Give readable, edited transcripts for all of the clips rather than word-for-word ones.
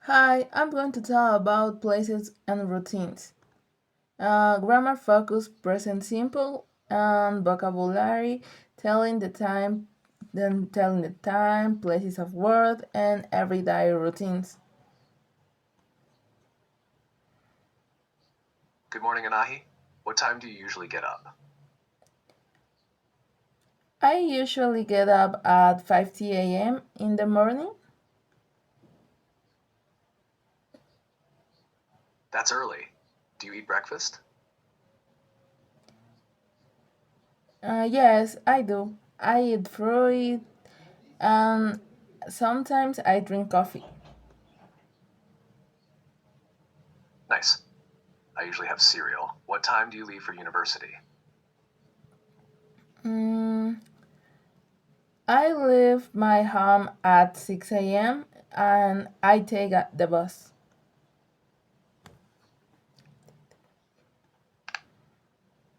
Hi, I'm going to tell about places and routines. Grammar focus, present simple, and vocabulary, telling the time, then telling the time, places of work, and everyday routines. Good morning, Anahi. What time do you usually get up? I usually get up at 5 a.m. in the morning. That's early. Do you eat breakfast? Yes, I do. I eat fruit, and sometimes I drink coffee. Nice. I usually have cereal. What time do you leave for university? Mm, I leave my home at 6 a.m. and I take the bus.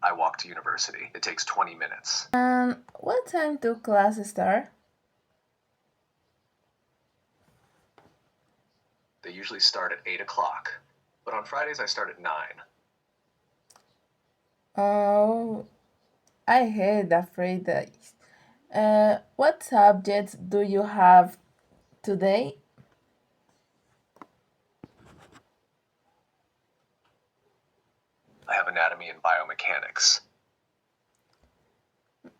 I walk to university. It takes 20 minutes. And what time do classes start? They usually start at 8 o'clock, but on Fridays I start at 9. Oh, I hate the Fridays. What subjects do you have today? I have anatomy and biomechanics.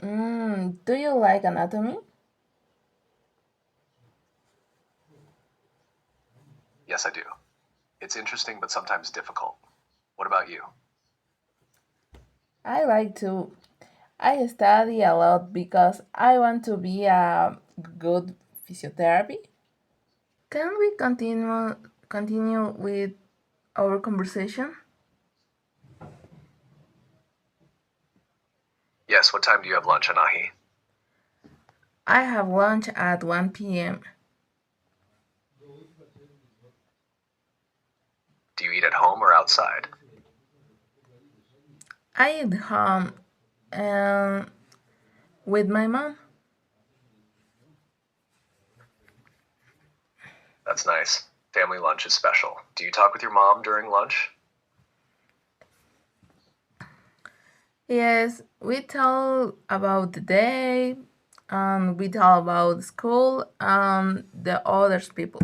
Do you like anatomy? Yes, I do. It's interesting but sometimes difficult. What about you? I like to. I study a lot because I want to be a good physiotherapy. Can we continue with our conversation? Yes, what time do you have lunch, Anahi? I have lunch at 1 p.m. Do you eat at home or outside? I eat home and with my mom. That's nice. Family lunch is special. Do you talk with your mom during lunch? Yes, we talk about the day, and we talk about school and the other people.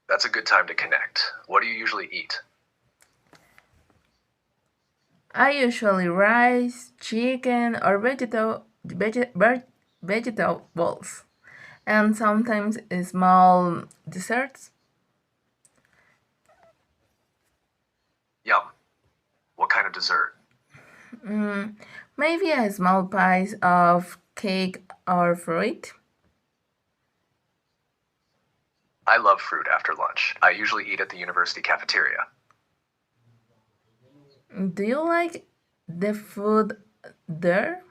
That's a good time to connect. What do you usually eat? I usually rice, chicken, or vegetables, and sometimes small desserts. Yum. What kind of dessert? Maybe a small piece of cake or fruit. I love fruit after lunch. I usually eat at the university cafeteria. Do you like the food there?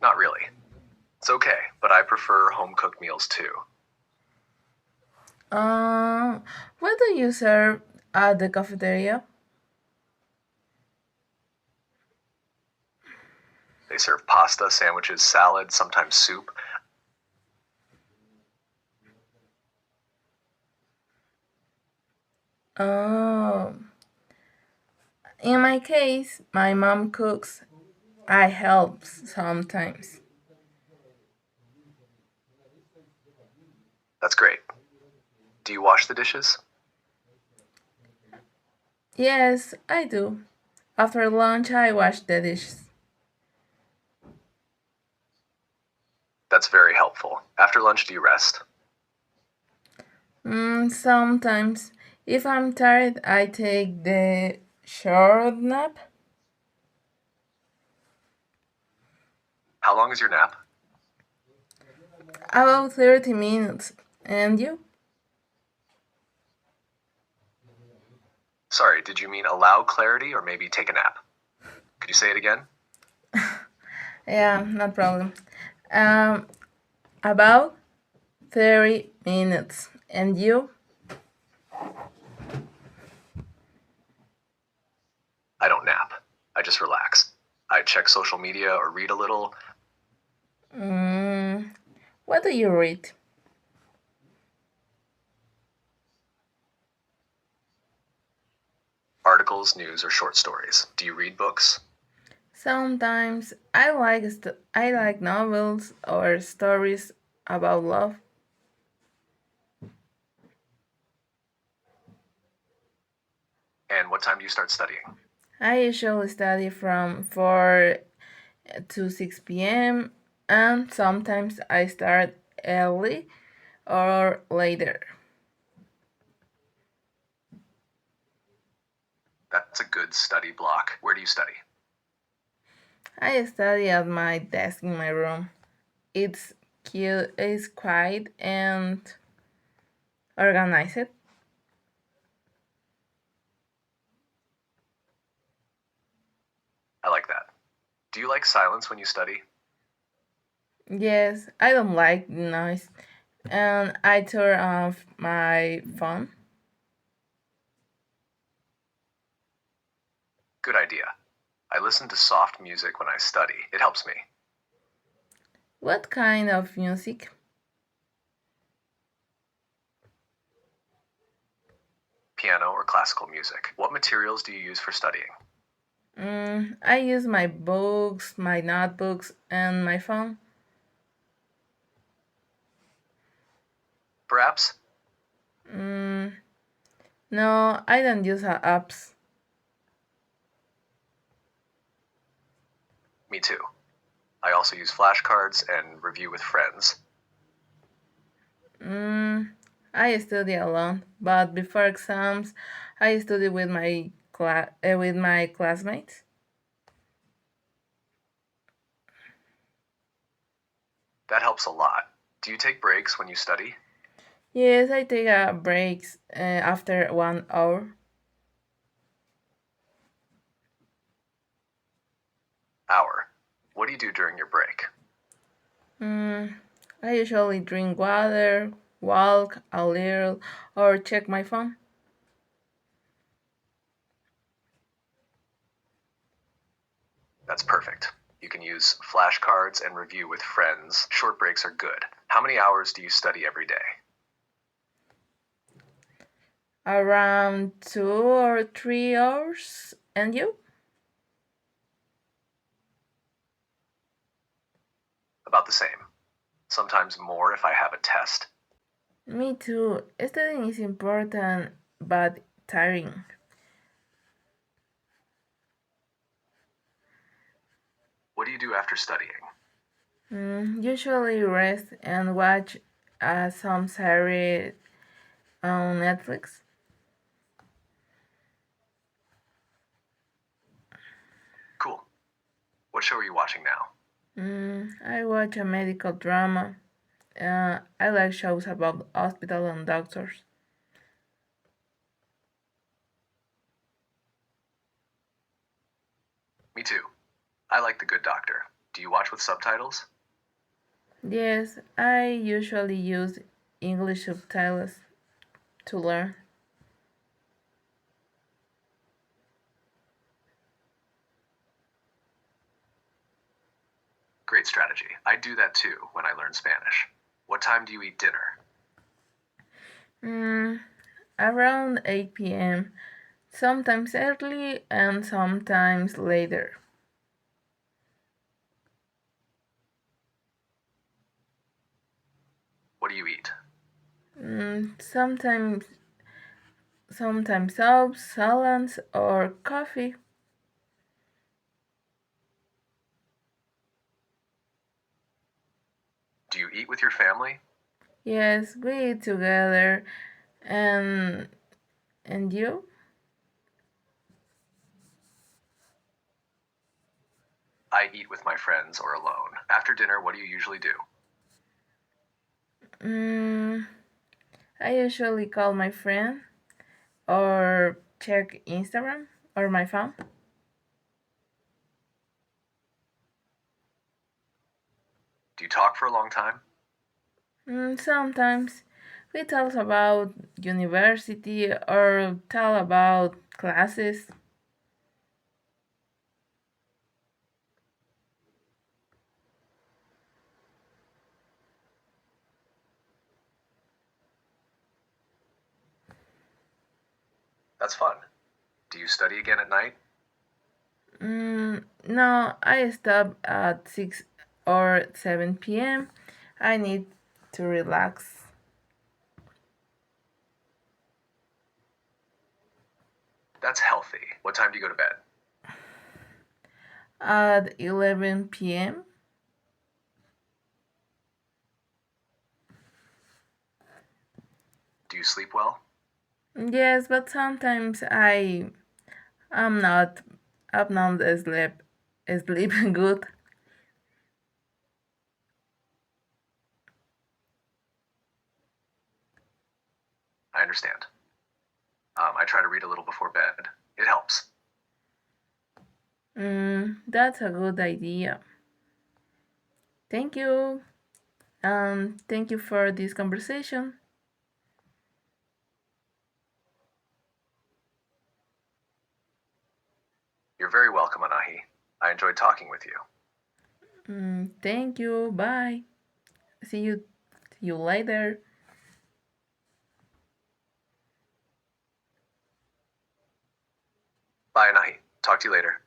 Not really. It's okay, but I prefer home cooked meals too. Um, what do you serve at the cafeteria? They serve pasta, sandwiches, salad, sometimes soup. Oh, in my case, my mom cooks. I help sometimes. That's great. Do you wash the dishes? Yes, I do. After lunch, I wash the dishes. That's very helpful. After lunch, do you rest? Sometimes, if I'm tired, I take the short nap. How long is your nap? About 30 minutes. And you? Sorry, did you mean allow clarity or maybe take a nap? Could you say it again? Yeah, no problem. Um, about 30 minutes. And you? I don't nap. I just relax. I check social media or read a little. What do you read? Articles, news, or short stories. Do you read books? Sometimes I like novels or stories about love. And what time do you start studying? I usually study from 4 to 6 p.m. and sometimes I start early or later. That's a good study block. Where do you study? I study at my desk in my room. It's cute, it's quiet and organized. I like that. Do you like silence when you study? Yes, I don't like noise and I turn off my phone. Good idea. I listen to soft music when I study. It helps me. What kind of music? Piano or classical music. What materials do you use for studying? I use my books, my notebooks, and my phone. For apps? No, I don't use apps. Me too. I also use flashcards and review with friends. I study alone, but before exams, I study with my classmates. That helps a lot. Do you take breaks when you study? Yes, I take a breaks after 1 hour. Hour. What do you do during your break? I usually drink water, walk a little, or check my phone. That's perfect. You can use flashcards and review with friends. Short breaks are good. How many hours do you study every day? Around 2 or 3 hours. And you? About the same. Sometimes more if I have a test. Me too. Studying is important, but tiring. What do you do after studying? Usually rest and watch some series on Netflix. Cool. What show are you watching now? I watch a medical drama. I like shows about hospital and doctors. Me too. I like The Good Doctor. Do you watch with subtitles? Yes, I usually use English subtitles to learn. Great strategy. I do that too when I learn Spanish. What time do you eat dinner? Around 8 p.m., sometimes early and sometimes later. What do you eat? Sometimes soups, salads, or coffee. Do you eat with your family? Yes, we eat together. And and you? I eat with my friends or alone. After dinner, what do you usually do? Mm, I usually call my friend or check Instagram or my phone. Do you talk for a long time? Sometimes we talk about university or tell about classes. That's fun. Do you study again at night? No, I stop at 6 or 7 p.m. I need to relax. That's healthy. What time do you go to bed? At 11 p.m. Do you sleep well? Yes, but sometimes I'm not sleep good. I understand. I try to read a little before bed. It helps. That's a good idea. Thank you. Thank you for this conversation. You're very welcome, Anahi. I enjoyed talking with you. Thank you. Bye. See you later. Bye, Anahi. Talk to you later.